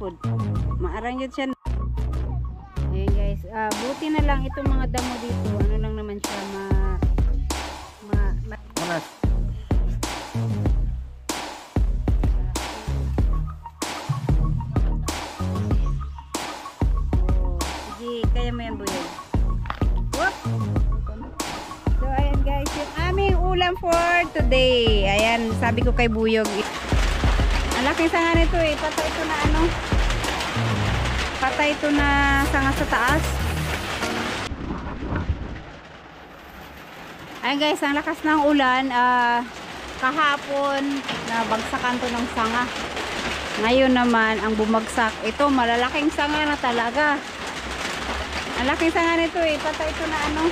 po. Maarang yun siya. Ayan guys, buti na lang itong mga damo dito. Ano lang naman siya, Manas. Sige, kaya mo yan, Buyog. Whoop! So, ayan guys, yung aming ulam for today. Ayan, sabi ko kay Buyog. Ang laking sanga nito eh. Patay ito na ano. Patay ito na sanga sa taas. Ayan guys, ang lakas ng ulan. Kahapon, nabagsakan to ng sanga. Ngayon naman, ang bumagsak. Ito, malalaking sanga na talaga. Ang laking sanga nito eh. Patay ito na ano.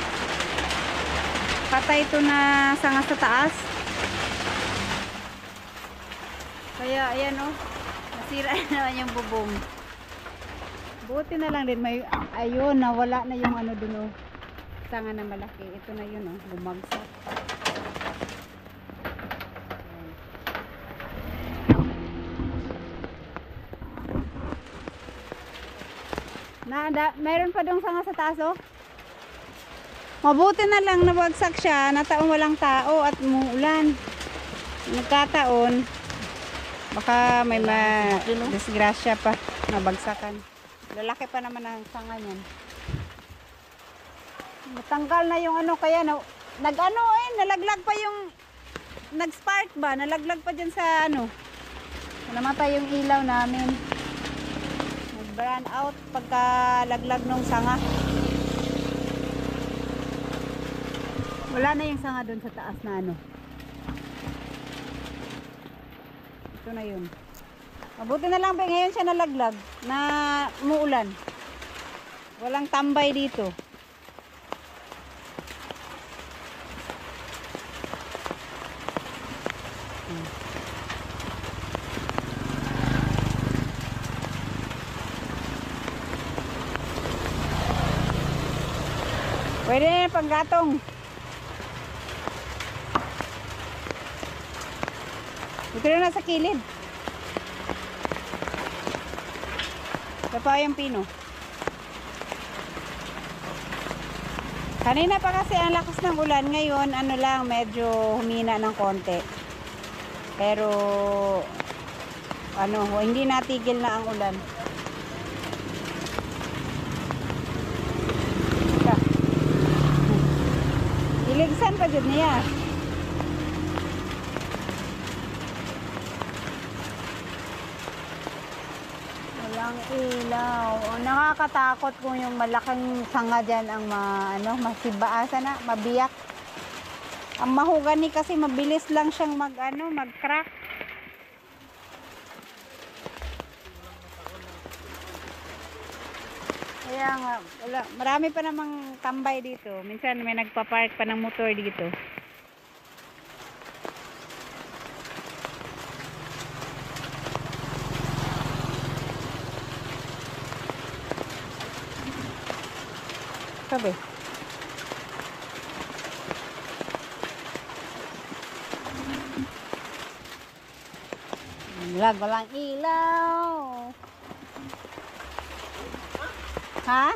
Patay ito na sanga sa taas. Kaya, ayan o. Nasira na naman yung bubong. Buti na lang din. May, ayun, nawala na yung ano dun o. Sanga na malaki. Ito na yun o. Bumagsak. Mayroon pa dong sanga sa taas oh. Mabuti na lang nabagsak siya na taong walang tao at umuulan. Nagkataon baka may disgrasya pa, nabagsakan. Lalaki pa naman ang sanga niyan. Natanggal na yung ano, kaya nag-ano eh, nalaglag pa yung nag-spark ba? Nalaglag pa dyan sa ano. Namatay yung ilaw namin. Nag-burn out pagka laglag nung sanga. Wala na yung sanga doon sa taas na ano. Ito na yun. Mabuti na lang ba ngayon siya nalaglag na umuulan. Walang tambay dito. Pwede na yung panggatong. Ito na sa kilid. Ito pa yung pino. Kanina pa kasi ang lakas ng ulan. Ngayon, ano lang, medyo humina ng konti. Pero, ano, hindi natigil na ang ulan. Iligsan pa dyan niya. Walang ilaw. O, nakakatakot kung yung malaking sanga dyan ang masibaasa na, mabiyak. Ang mahugani kasi mabilis lang siyang mag-crack. Kaya nga, wala. Marami pa namang tambay dito. Minsan may nagpa-park pa ng motor dito. Sabi. Walang ilaw. Ha?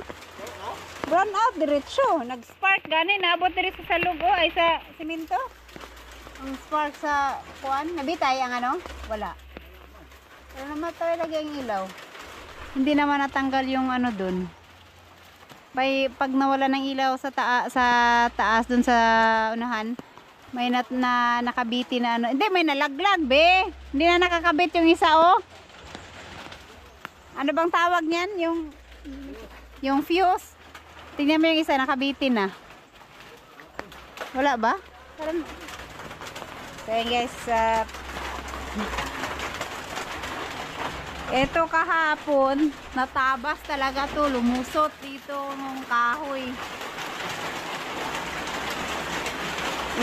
Brown out diretso. Nag-spark gani, naabot diretso sa lugo ay sa simento. Ang spark sa kuan, nabitay ang ano? Wala. Pero namatay lagi ang ilaw. Hindi naman natanggal yung ano dun. Pag nawala ng ilaw sa taas dun sa unahan, may nakabiti na ano. Hindi, may nalaglag be. Hindi na nakakabit yung isa oh. Ano bang tawag niyan? Yung fuse. Tingnan mo yung isa, nakabitin na. Wala ba? Parang... So yun guys, ito kahapon, natabas talaga to, lumusot dito ng kahoy.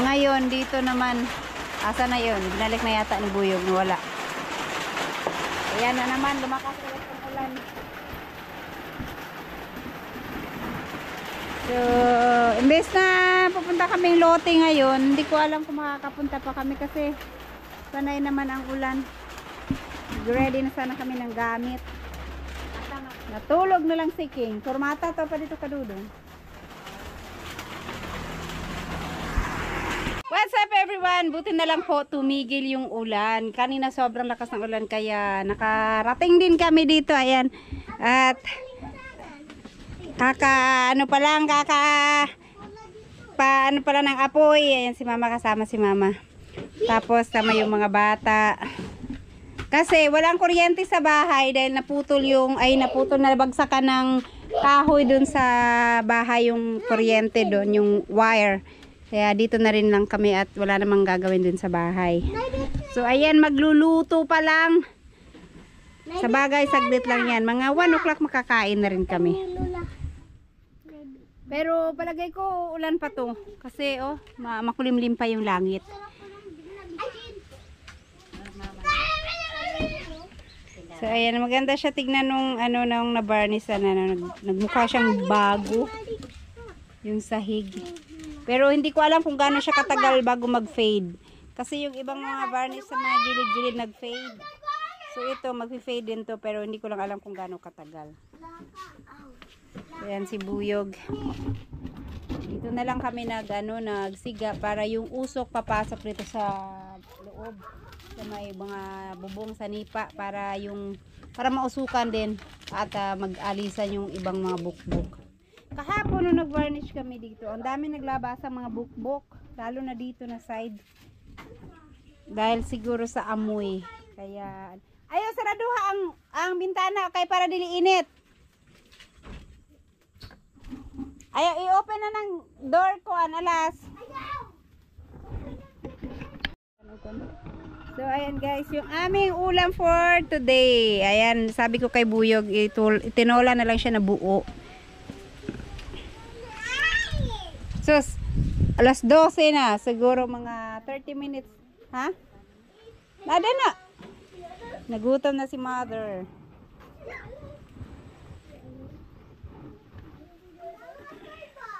Ngayon, dito naman, asa na yun? Binalik na yata ni Buyog, wala. Ayan na naman, lumakas ulit ang ulan. So, imbes na pupunta kaming lote ngayon, hindi ko alam kung makakapunta pa kami kasi sanay naman ang ulan. Ready na sana kami ng gamit. Natulog na lang si King. Formata to pa dito kadudong. What's up everyone? Buti na lang po tumigil yung ulan. Kanina sobrang lakas ng ulan kaya nakarating din kami dito. Ayan. At ano pa lang ng apoy. Ayan si mama, kasama si mama. Tapos sama yung mga bata. Kasi walang kuryente sa bahay dahil naputol na bagsakan ng kahoy dun sa bahay yung kuryente doon, yung wire. Kaya dito na rin lang kami at wala namang gagawin dun sa bahay. So ayan, magluluto pa lang. Sa bagay, saglit lang yan. Mga 1 o'clock makakain na rin kami. Pero palagay ko ulan pa to. Kasi makulimlim pa yung langit. So ayan, maganda siya tignan nung na-varnish na nagmukha siyang bago. Yung sahig. Pero hindi ko alam kung gaano siya katagal bago mag-fade. Kasi yung ibang mga varnish sa mga gilid-gilid nag-fade. So ito, mag-fade din to. Pero hindi ko lang alam kung gaano katagal. Ayan si Buyog. Dito na lang kami nagsiga para yung usok papasok dito sa loob. Sa may mga bubong sa nipa. Para mausukan din. At mag-alisan yung ibang mga bukbok. Kahapon nung nag-varnish kami dito, ang dami naglabasa mga bukbok, lalo na dito na side. Dahil siguro sa amoy. Kaya ayaw saraduha ang bintana kay para dili init. Ayaw i-open na ng door ko alas. So ayan guys, yung aming ulam for today. Ayan, sabi ko kay Buyog, itinola na lang siya na buo. Sus, alas 12 na. Siguro mga 30 minutes. Ha? Nada na. Nagutom na si mother.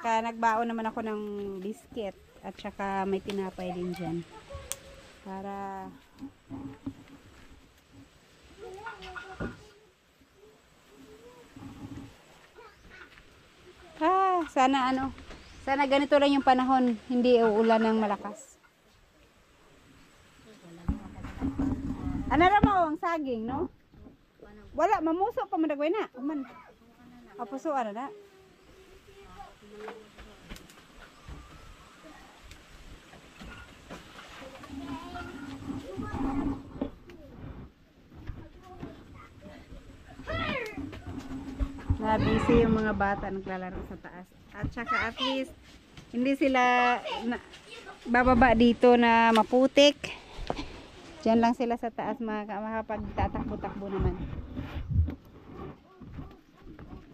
Kaya nagbaon naman ako ng biscuit. At saka may tinapay din dyan. Para sana ganito lang yung panahon, hindi uulan ng malakas. Ano mo ang saging, no? Wala, mamuso pa madagway na. Uman. Apuso ano na. Busy yung mga bata naglalaro sa taas. At saka at least hindi sila bababa dito na maputik. Diyan lang sila sa taas makapagtatakbo-takbo naman.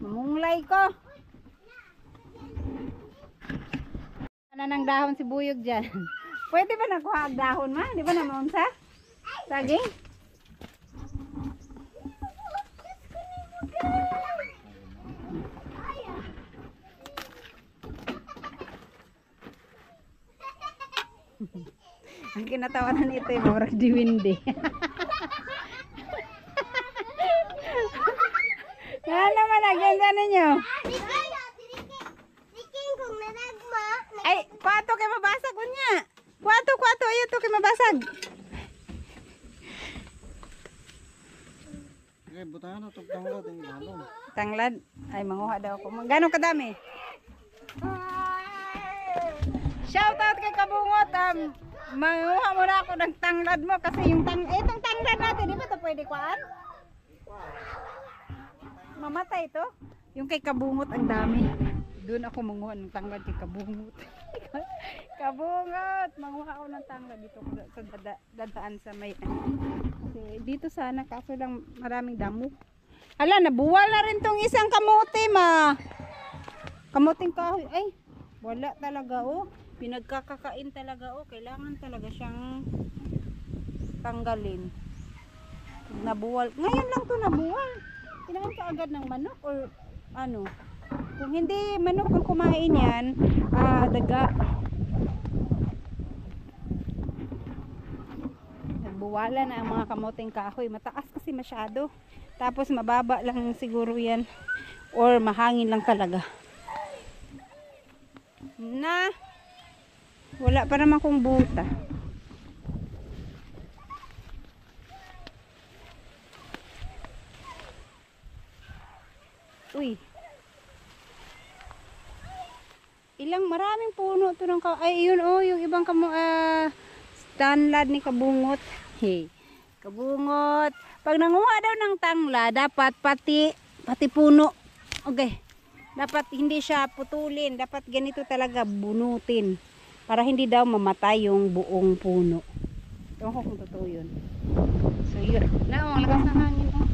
Mamunglay ko. Ano ng dahon si Buyog dyan? Pwede ba nakuha ang dahon ma? Di ba naman sa saging? Ang kinatawanan nito ay murag diwindi. Nga naman, aganda ninyo. Ay, kwato kay mabasag ko niya. Kwato, ayaw to kay mabasag. Okay, butahan na itong tanglad. Tanglad? Ay, manguha daw ako. Gano'ng kadami? Shout out kay Kabungot. Manguha muna ako ng tanglad mo kasi yung itong tanglad natin, di ba ito pwede kuhaan? Mamatay ito. Yung kay Kabungot ang dami. Doon ako manguha ng tanglad kay Kabungot. Kabungot! Manguha ako ng tanglad dito sa dadaan sa may kasi dito sana kaso lang maraming damo. Ala, nabuwal na rin tong isang kamote ma. Kamuting kahoy. Ay, wala talaga pinagkakakain talaga kailangan talaga siyang tanggalin. Nabuwal. Ngayon lang to nabuwal. Kailangan ka agad ng manok or ano. Kung hindi manok ang kumain yan, daga. Nagbuwala na ang mga kamuting kahoy. Mataas kasi masyado. Tapos mababa lang siguro yan. Or mahangin lang talaga. Na, wala pa naman kong buta. Uy. Maraming puno to ng ay yun oh, yung ibang tanlad ni kabungot. Hey, kabungot. Pag nanguha daw ng tangla, dapat pati puno. Okay. Dapat hindi siya putulin, dapat ganito talaga bunutin para hindi daw mamatay yung buong puno. Ewan ko kung totoo yun. So yun. Ang lakas ng hangin oh.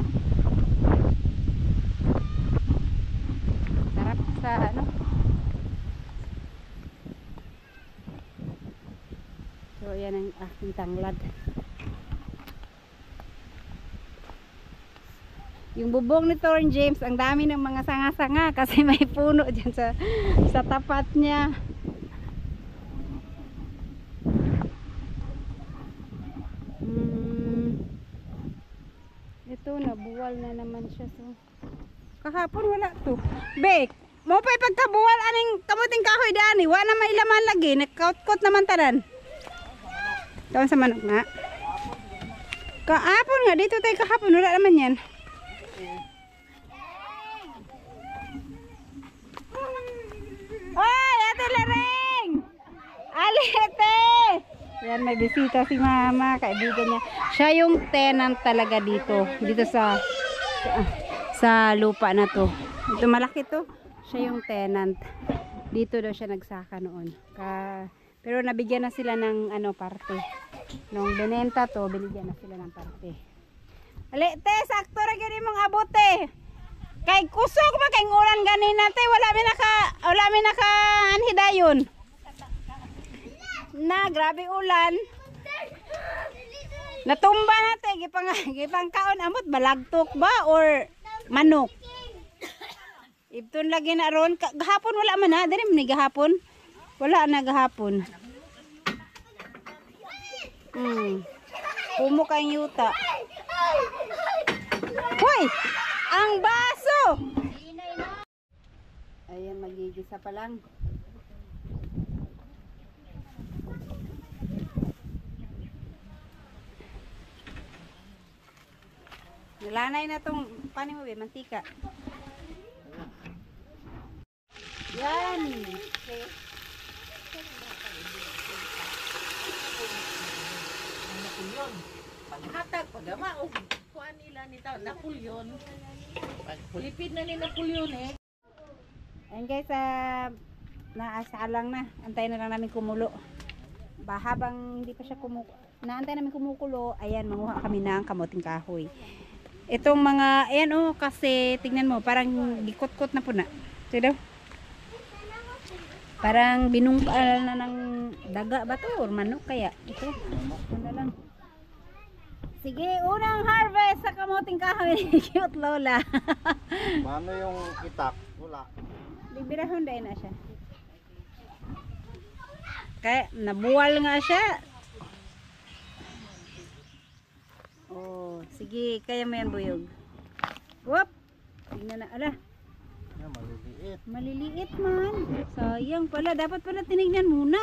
Sarap sa ano. So yan ang aking tanglad. Yung bubong ni Thorn James, ang dami ng mga sanga-sanga kasi may puno dyan sa tapat niya. Ito, nabuwal na naman siya. So, kahapon wala to. Bek, mo pa ipagkabuwal aning kamuting kahoy dani. Wala na may laman lagi. Nagkaut-kot naman tanan. Tawon sa manok na. Kahapon nga, dito tayo kahapon. Wala naman yan. Oy, Ate Lareng! Alete! Yan, may bisita si Mama, kaibigan niya. Siya yung tenant talaga dito. Dito sa lupa na to. Ito malaki to. Siya yung tenant. Dito daw siya nagsaka noon. Pero nabigyan na sila ng parte. Nung binenta to, binigyan na sila ng parte. Alete, sakto ra gani mong abote. Kay kusog man kay ngulan ganina te, wala mi naka anhidayon. Na grabe ulan. Natumba na te, gipang kaon amot balagtok ba or manok. Ibton lagi na ron, gahapon wala man na, diri man ni gahapon. Wala na gahapon. Pumo kang yuta. Hoy! Ang baso! Ayan, magigisa pa lang. Nalanay na tong paano mo ba? Mantika. Yan! Okay. Paghatag pagama o kuan nila ni Napoleon. Lipid na ni Napoleon eh. Ayun guys, naasalang na. Antayin na lang namin kumulo. Habang hindi pa siya naantay namin kumukulo, ayan, manguha kami ng kamuting kahoy. Itong mga, ayan oh, kasi tingnan mo, parang gikot-kot na po na. Sige daw. Parang binungkal na ng daga ba to or manok kaya? Ito, ano lang. Sige, unang harvest sa kamuting kahoy ni cute Lola. Paano yung itak? Wala. Bibirahon dahil na siya. Kaya nabuwal nga siya. Oh, sige, kaya mo yan buyog. Whoop! Tingnan na, ala. Yan, maliliit. Maliliit man. Sayang pala, dapat pala tinignan muna.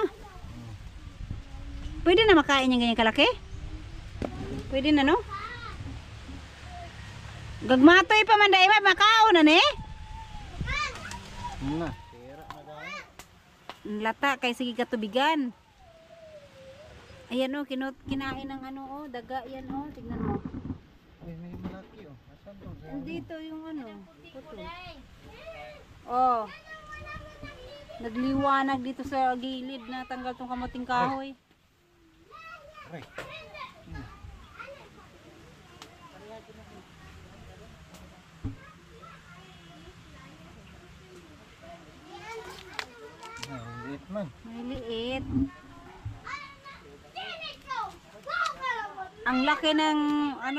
Pwede na makain yung ganyan kalaki? Pwede na no? Gagmatoy pa man dahil makaon na ne? Na, tira na dahil. Lata kay sige katubigan. Ayan oh, kinain ng daga yan oh, tignan mo. Uy, may malaki oh. Asan to? Andito yung puto. Oh. Nagliwanag dito sa gilid na tanggal tong kamuting kahoy. Aray. Maliliit man. Maliliit. Ang laki ng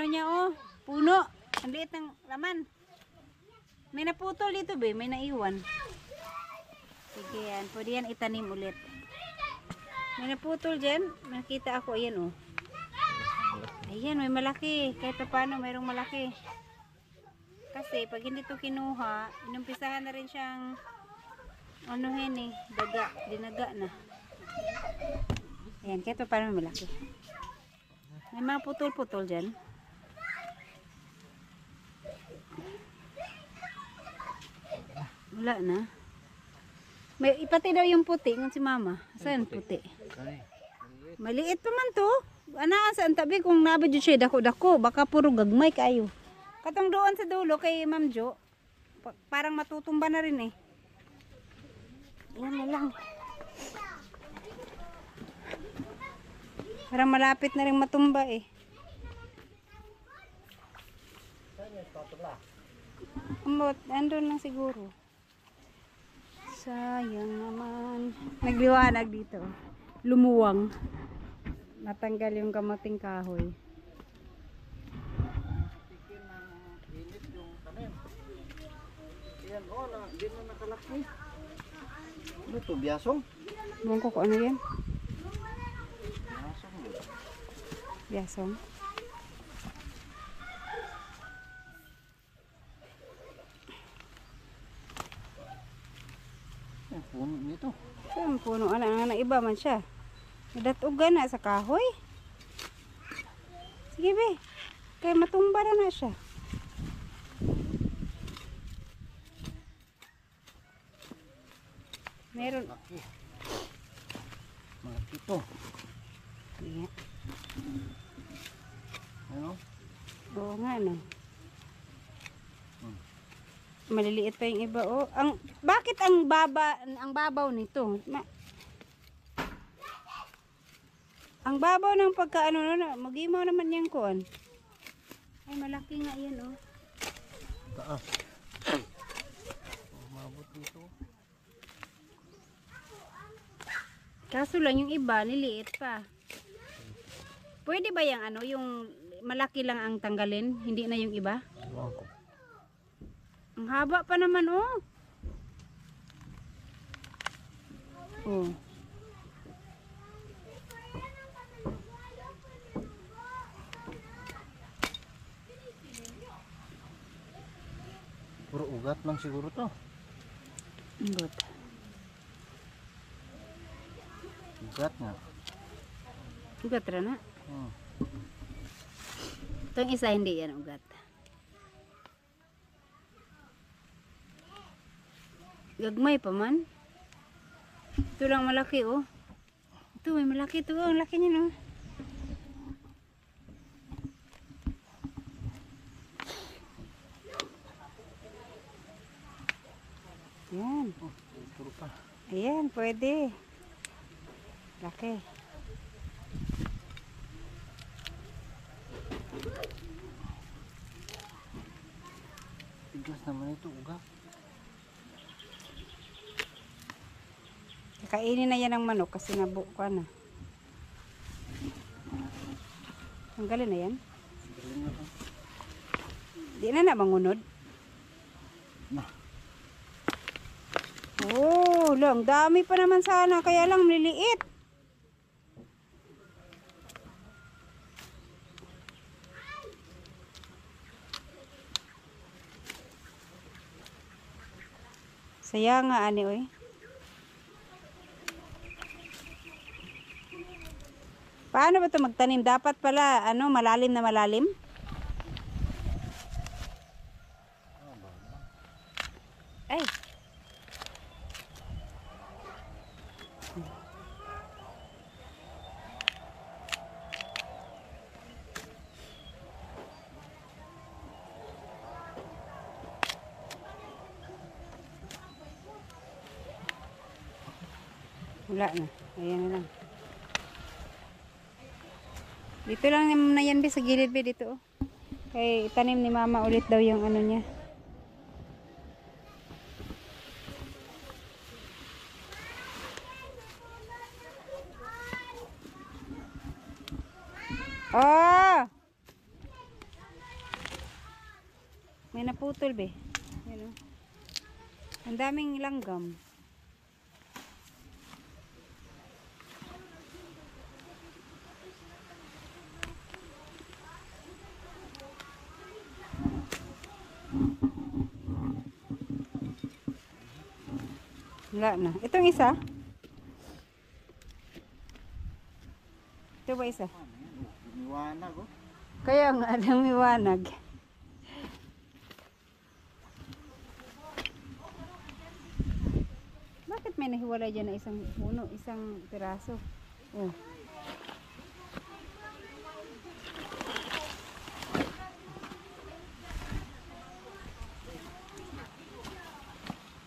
niya oh, puno. Ang liit ng laman. May naputol dito be, may naiwan. Sige yan, pwede yan itanim ulit. May naputol dyan, nakita ako, ayan oh. Ayan, may malaki. Kahit pa paano, mayroong malaki. Kasi pag hindi to kinuha, inumpisahan na rin siyang anuhin eh, dinaga na. Ayan, kaya ito parang malaki. May mga putol-putol dyan. Wala na. May ipati daw yung puti ng si mama. Saan puti? Kani. Maliit pa man to. Anaan sa antabi kung nabadyo siya dako-dako. Baka puro gagmay kayo. Katong doon sa dulo kay Ma'am Jo. Parang matutumba na rin eh. Yan na lang. Parang malapit na rin matumba eh. Andun lang siguro. Sayang naman. Nagliwanag dito. Lumuwang. Natanggal yung kamuting kahoy. Tikin na init yung tanim. Yan, di na nakalaki. Ano to, biyasong? Buwan ko kung ano yan. Biyasong yun. Biasong. Yan, puno nito. Saan puno? Ano, iba man siya. Nadatugan na sa kahoy. Sige be. Kaya matumba na siya. Meron. Laki. Malaki to. Yeah. Ano? Oo nga no. Maliliit pa yung iba oh. Bakit ang babaw nito? Ang babaw ng pagkaano no, magimaw naman yan kuan. Ay malaki nga yan oh. Taas. Umabot dito. Kaso lang yung iba niliit pa. Pwede ba yung ano, yung malaki lang ang tanggalin, hindi na yung iba? Ewan ko. Ang haba pa naman oh. Oh. Puro ugat lang siguro to. Good. Ugat nga. Ugat ra na. Hmm. Itong isa hindi yan ugat. Gagmay pa man. Ito lang malaki oh. Ito may malaki ito oh. Ang laki niya no. Yan. Oh, puro pa. Ayan, pwede. Laki. Tigas naman ito, ugat. Kainin na yan ng manok kasi nabuka na. Tanggalin na yan. Galing na to. Di na mangunod. Na. Oh, lang dami pa naman sana kaya lang maliliit. Saya nga ani oy. Paano ba 'to magtanim? Dapat pala ano, malalim na malalim. Ay. Wala na. Ayan na lang. Dito lang na yan sa gilid dito. Oh. Kay tanim ni mama ulit daw yung ano niya. Oh! May naputol be. Yan, oh. Ang daming langgam. Wala na. Itong isa. Ito ba isa? Liwanag oh. Kaya nga, lumiwanag. Bakit may nahiwalay dyan na isang puno, isang piraso? Oh.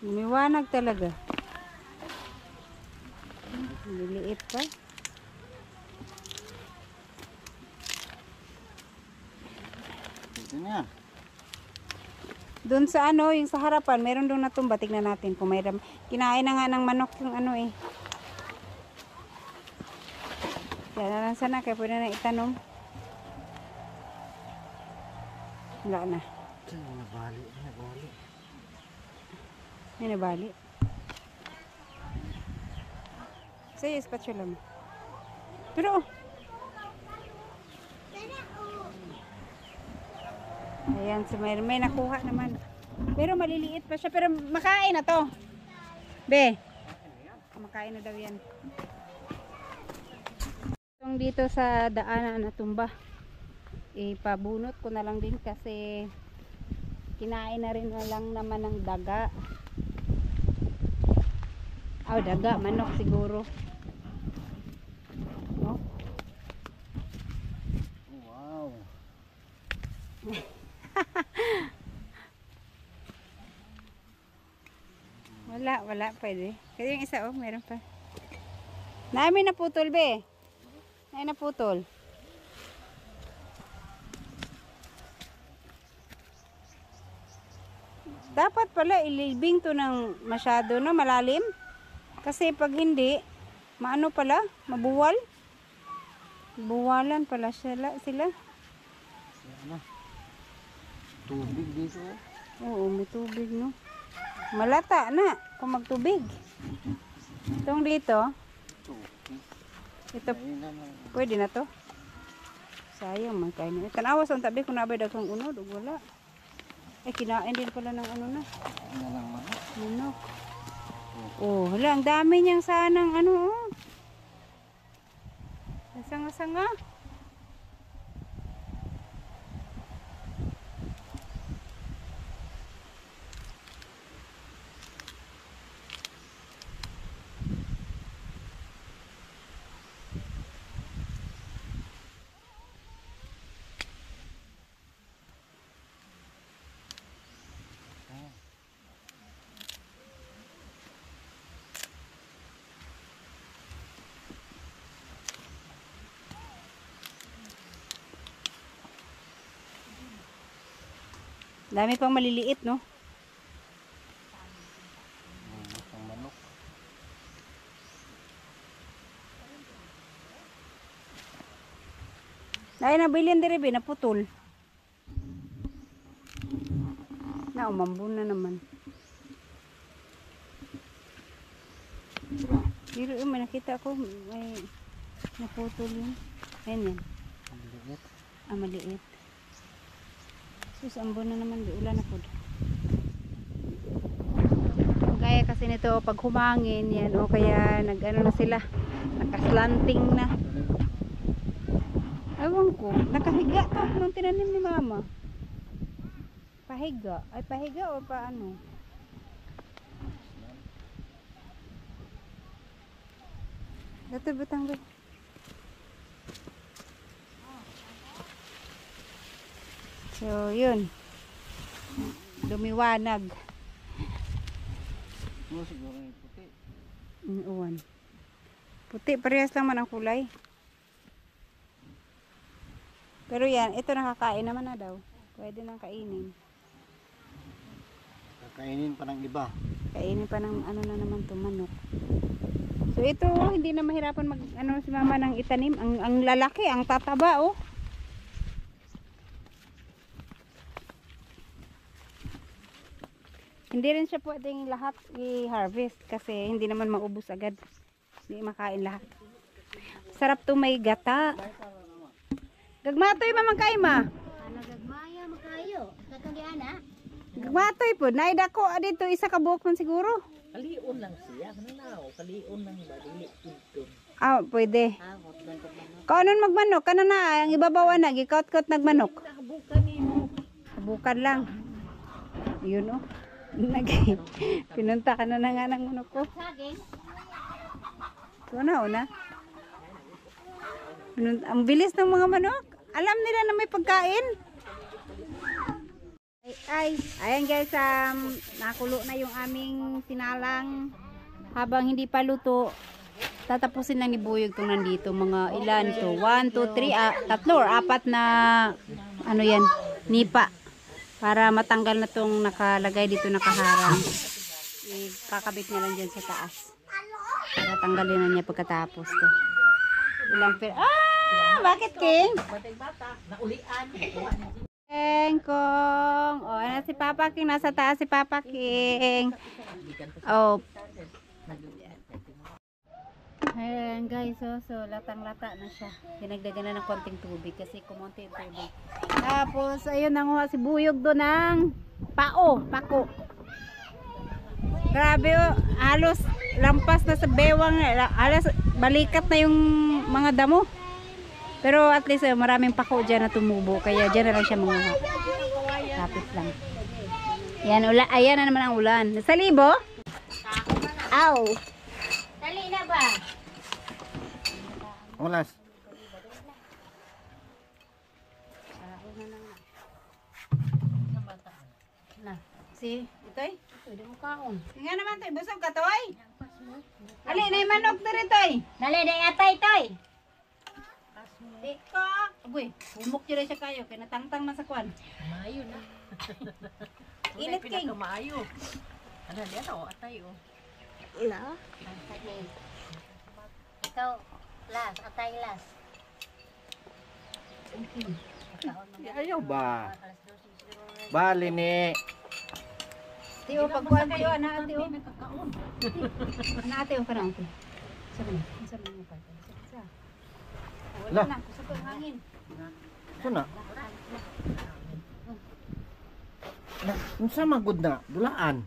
Lumiwanag talaga. Liliit pa. Ito na. Doon sa ano, yung sa harapan, meron doon natumba. Tignan natin kung mayroon. Kinain na nga ng manok yung ano eh. Yan na lang sana, kaya pwede na itanong. Wala na. Nabali. May nabali. Sa'yo, spatula mo. Pero, ayan, so may nakuha naman. Pero maliliit pa siya. Pero makain na to. Be. Makain na daw yan. Itong dito sa daanan na tumba. Ipabunot ko na lang din kasi kinain na rin na lang naman ng daga. Oh, daga. Manok siguro. No? Wow. Wala, pwede. Kaya yung isa, oh, meron pa. Namin naputol, be. Namin naputol. Dapat pala ilibing to ng masyado, no? Malalim. Kasi pag hindi, maano pala? Mabuwal. Buwalan pala sila. Ano? Tubig dito oh. Oo, may tubig, no? Malata na kung magtubig. Itong dito, Tubig. ito, Ayun na lang. pwede na to. Sayang, magkain. Tanawas ang tabi kung nabay daghang unod, o wala. Kinain din pala ng ano na. Ayun na lang manok. Manok. Oh, hala, ang dami niyang sanang ano, oh. Sanga-sanga. Dami pang maliliit, no? Ang manok. Dahil nabilin din rin, naputol. Na, umambun na naman. Pero may nakita ko, may naputol yun. Ayan yan. Ang liit. Maliit. Sus, ambon na naman, di ulan na po. Gaya kasi nito, pag humangin yan, o kaya nag-ano na sila, nakaslanting na. Ewan ko, nakahiga to nung tinanim ni mama. Pahiga. Ay, pahiga o paano? Ito, butang ba? So, yun. Lumiwanag. Ano siguro yung puti. Uwan. Puti, parehas lang man ang kulay. Pero yan, ito nakakain naman na daw. Pwede nang kainin. Kakainin pa ng iba. Kainin pa ng ano na naman to, manok. So ito, hindi na mahirapan mag ano si mama ng itanim. Ang lalaki, ang tataba, oh. Hindi rin siya pwedeng lahat i-harvest kasi hindi naman maubos agad. Hindi makain lahat. Sarap to, may gata. Gagmatoy mamangkay ma. Ano gagmaya makayo? Katong di ana? Gagmatoy po. Naida ko dito isa ka buok man siguro. Kaliun lang siya. Kananaw, kaliun lang ba? Dili udton. Ah, pwede. Angot lang ko manok. Kaunon magmanok, kana na, ang ibabawan na, gikaut-kaut nagmanok. Nakabukan nimo. Bukan lang. Yun oh. Pinunta ka na nga ng manok ko. Ito na, una. Ang bilis ng mga manok. Alam nila na may pagkain. Ayan guys, nakulo na yung aming sinalang. Habang hindi pa luto, tatapusin lang ni Buyog itong nandito. Mga ilan to? 1, 2, 3, tatlo or 4 na ano yan, nipa. Para matanggal na itong nakalagay dito, nakaharang. Ikakabit niya lang dyan sa taas. Para tanggalin na niya pagkatapos to. Ilang bakit King? Bata, naulian. Kong. Oh, ano si Papa King? Nasa taas si Papa King. Oh. Ayan guys, so latang-lata na siya. Dinagdagan na ng konting tubig kasi kumonti yung tubig. Tapos, ayun nanguha si Buyog doon ng pako. Grabe oh, halos lampas na sa bewang, halos balikat na yung mga damo. Pero at least maraming pako dyan na tumubo, kaya dyan na lang siya manguha. Tapos lang. Ayan na naman ang ulan. Sa libo? Aw. Dali na ba? Olas. Si, itoy? Pwede mo kaon. Nga naman toy, busog ka toy? Ali, na yung manok dito toy. Dali, na atay toy. Diko. Agoy, humok dyan siya kayo, kaya natangtang man sa kwan. Maayo na. Init king. Maayo. Ano yan o, atay o. No? Ikaw, last, atay last. Ayaw ba? Bali ni. Tiyo, pagkuhan tiyo, anak tiyo. Anak tiyo ka na. Sabi mo pa. Wala na, kusap ang hangin. Ito na. Unsa magud na? Dulaan.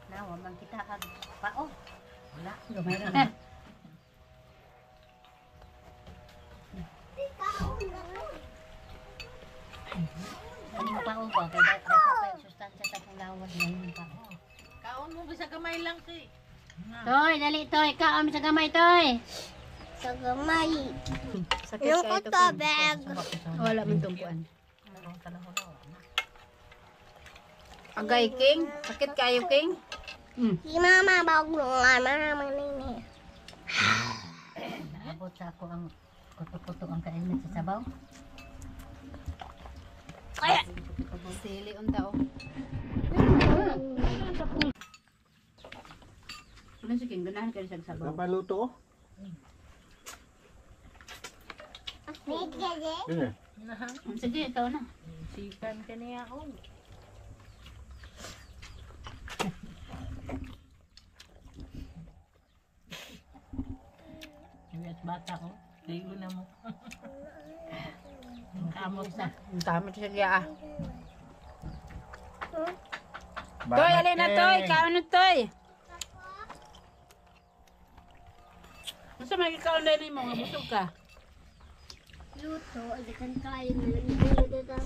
Nawa bang kita kag pao? Wala, gamay na. Ano mo pao ba? Kaya dapat pa yung sustansya sa pulawad ng pao. Kaon mo bisa gamay lang kay. Toy, dali toy, kaon sa gamay toy. Sa gamay. Sakit kayo ito. bag. Wala man tungkuan. Agay, King. Sakit kayo, King. Si mama bagungan mama nini. Naabot sa ako ang kuto-kuto ang kainit sa sabaw. Sili unta oh. Ano si King? Ganahan ka rin sa sabaw. Papaluto oh. Yun eh. Sige, ikaw na. Sikan ka niya o. At bata ko, ligo na mo. Kamot na. Ang tamit siya kaya ah. Toy, alin na Toy. Kaon na Toy. Masa may kaon na rin mo? Busog ka. Luto, agitan kain na lang yung dito.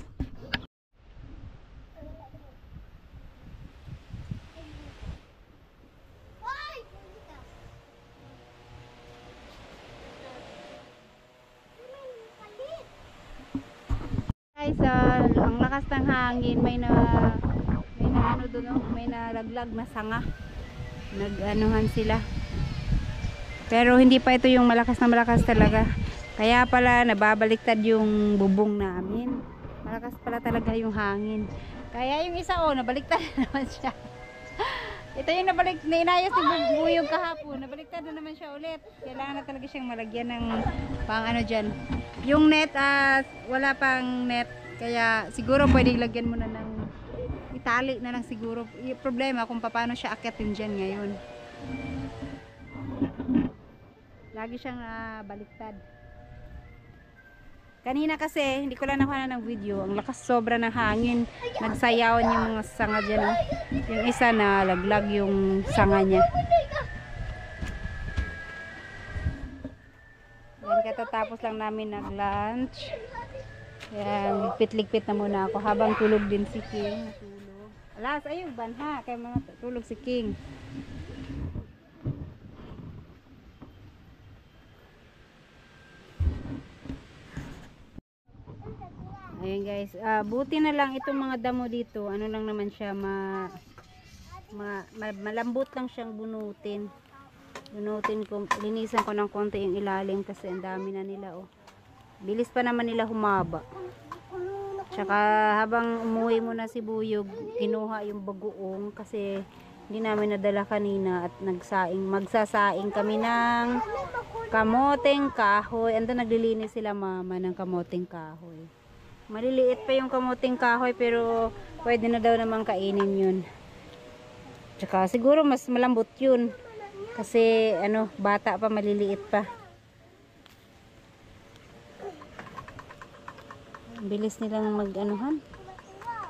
Guys, ang lakas ng hangin, may na ano doon, oh, may nalaglag na sanga. Nag-anuhan sila. Pero hindi pa ito yung malakas na malakas talaga. Kaya pala nababaliktad yung bubong namin. Malakas pala talaga yung hangin. Kaya yung isa nabaliktad na naman siya. Ito yung inayos ni Buyog kahapon. Nabaliktad na naman siya ulit. Kailangan na talaga siyang malagyan ng pang ano dyan. Yung net, wala pang net. Kaya siguro pwedeng lagyan mo na ng itali na lang siguro. Yung problema kung paano siya akyatin dyan ngayon. Lagi siyang baliktad. Kanina kasi, hindi ko lang nakuha ng video. Ang lakas sobra ng hangin. Nagsayawan yung mga sanga dyan. Oh. Yung isa na laglag yung sanga niya. Yan, katatapos lang namin nag-lunch. Yan, ligpit-ligpit na muna ako. Habang tulog din si King. Natulog. Alas, ayun, banha. Kaya tulog si King. Ayan guys, buti na lang itong mga damo dito, ano lang naman siya, malambot lang siyang bunutin. Bunutin ko, linisan ko ng konti yung ilalim kasi ang dami na nila oh. Bilis pa naman nila humaba. Tsaka habang umuwi muna si Buyog, kinuha yung bagoong kasi hindi namin nadala kanina at magsasaing kami ng kamoteng kahoy. Ando naglilinis sila mama ng kamoteng kahoy. Maliliit pa yung kamuting kahoy pero pwede na daw naman kainin yun. Tsaka siguro mas malambot yun. Kasi ano, bata pa, maliliit pa. Ang bilis nilang mag-anuhan.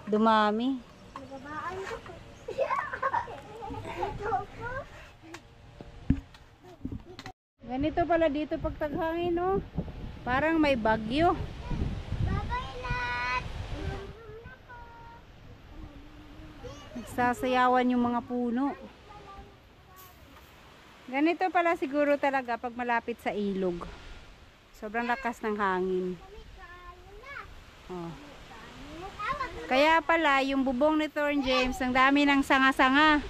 Dumami. Ganito pala dito pag taghangin, no? Parang may bagyo. Nagsasayawan yung mga puno. Ganito pala siguro talaga pag malapit sa ilog. Sobrang lakas ng hangin. Oh. Kaya pala yung bubong ni Thorn James, ang dami ng sanga-sanga.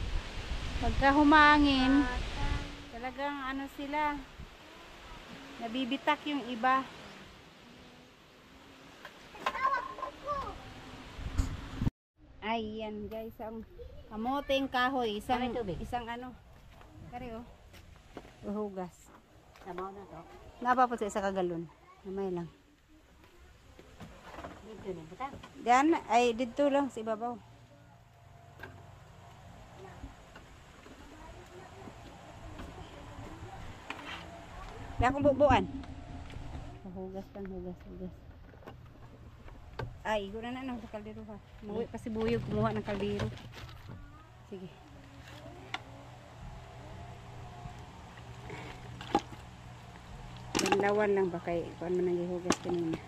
Pagka humangin, talagang ano sila, nabibitak yung iba. Ay, yan guys, ang kamoteng kahoy, isang ano, kari oh, uhugas. Sabaw na to. Napapot sa isa kagalon, namay lang. Dito na butang. Diyan, ay dito lang, sa ibabaw. Wala akong bubuan. Hugas lang, hugas. Ay, igura na sa kaldero ha. Umuwi pa si Buyog, kumuha ng kaldero. Sige. Lawan lang ba kay kuan man ang hugas kanina.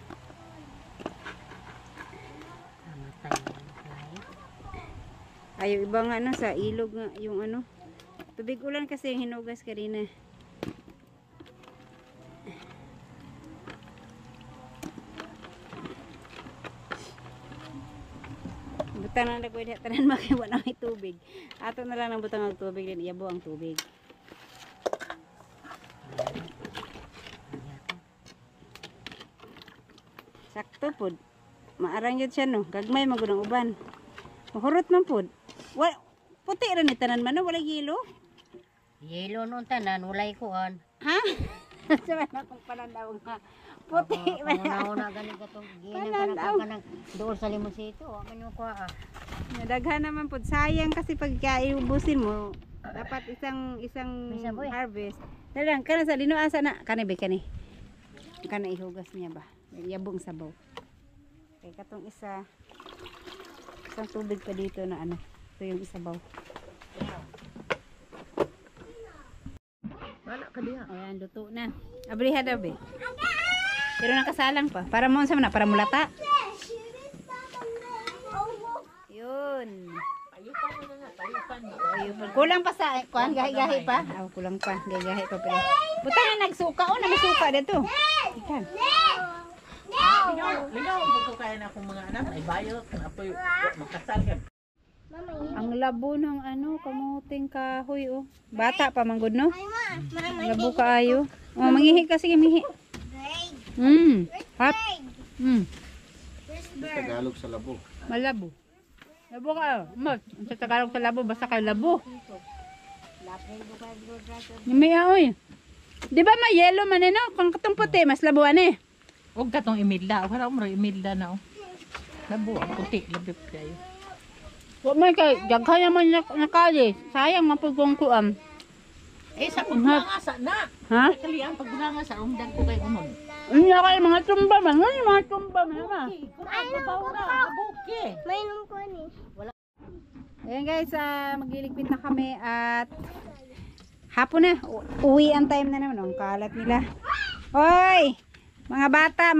Namatay yung fly. Ayaw ibang ano sa ilog nga yung ano. Tubig ulan kasi yung hinugas kanina. Butang na nagwede tanan makiwa na may tubig. Ato na lang ng butang ng tubig din iyabo ang tubig. Sakto pod. Maarang yun siya no. Gagmay magudang uban. Mahurot man pod. Puti rin ni tanan man no, wala yelo. Yelo noon tanan, walay kuan. Ha? Sabi na kung panandaw nga. Puti man. Una ganing katong ginang kanang doon sa limosito, man yung kuha. Nadaghan naman po. Sayang kasi pag iubusin mo, dapat isang Saboy. harvest. Dalang, kana sa lino asa na. Kana ba kani? Kana ihugas niya ba? Yabong sabaw. Okay, katong isang tubig pa dito na ano. Ito yung isabaw. Wala ka diha. Ayan, luto na. Abriha daw be. Pero nakasalang pa. Para mo sa na, para mulata. Yun. Payupan mo na nga, payupan mo. Ayun, kulang pa sa kuan gahi-gahi pa. Ah, kulang pa, gahi-gahi pa pala. Buta na nagsuka o namasuka dito. Ikan. Lingaw mo ko kaya na akong mga anak, ay bayot, apoy, makasal ka. Ang labo ng ano, kamuting kahoy oh. Bata pa manggod no? Labo kaayo. Oh, mangihi kasi mangihi. Hot. Tagalog sa labo. Malabo. Labo ka oh. Mas, sa Tagalog sa labo, basta kay labo. May aoy. Di ba may yellow man eh no? Kung katong puti, mas labuan eh. Huwag ka tong imilda. Wala mo imilda na. Labo, ang puti, labip kayo. Huwag may kay, daghan naman nakali. Sayang mapagong kuam. Eh, sa pagbunanga sa na. Ha? Kali ang pagbunanga sa umdan ko kay umon. Ano kayo mga tumba man? Ano yung mga tumba man? Kung ako ba na, kabuki. Ayan guys, magliligpit na kami at hapon na. Uwi ang time na naman. Ang kalat nila. Hoy! Mga bata.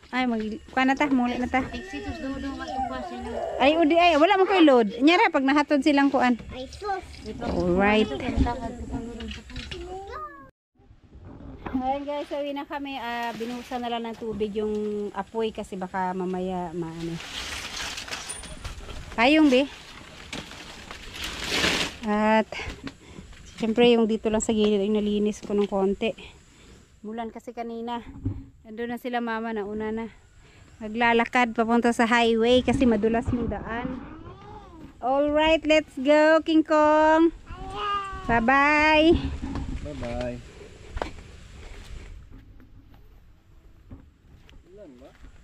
Ay, kuha na ta, muli na ta. Exitos doon matungkwas niyo. Ay, udi ay, wala mo ko'y load. Nyara, pag nahatod silang kuan. Alright. Ayan guys, uwi na kami. Binuhusan na lang ng tubig yung apoy kasi baka mamaya maano. Payong be. At siyempre yung dito lang sa gilid ay nalinis ko ng konti. Mulan kasi kanina. Nandun na sila mama, nauna na. Naglalakad papunta sa highway kasi madulas yung daan. Alright, let's go King Kong. Bye-bye. Bye-bye.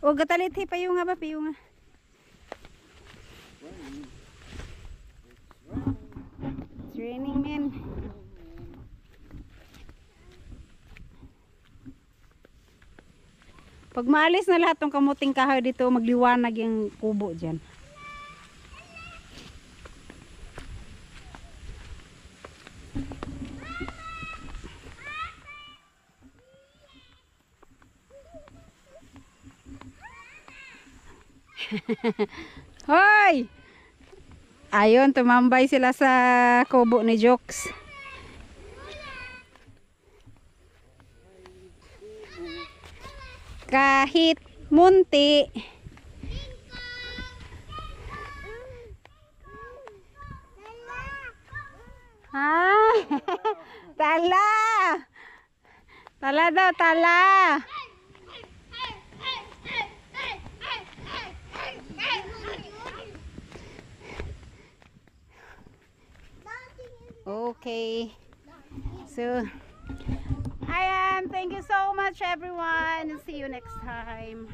O gatalit payo nga ba, payo nga. It's raining man. Pag maalis na lahat ng kamuting kahoy dito, magliwanag yung kubo dyan. Hoy! Ayun, tumambay sila sa kubo ni Jokes. Kahit munti. Ha? Tala. Tala daw, tala. Okay. So, thank you so much everyone and see you next time.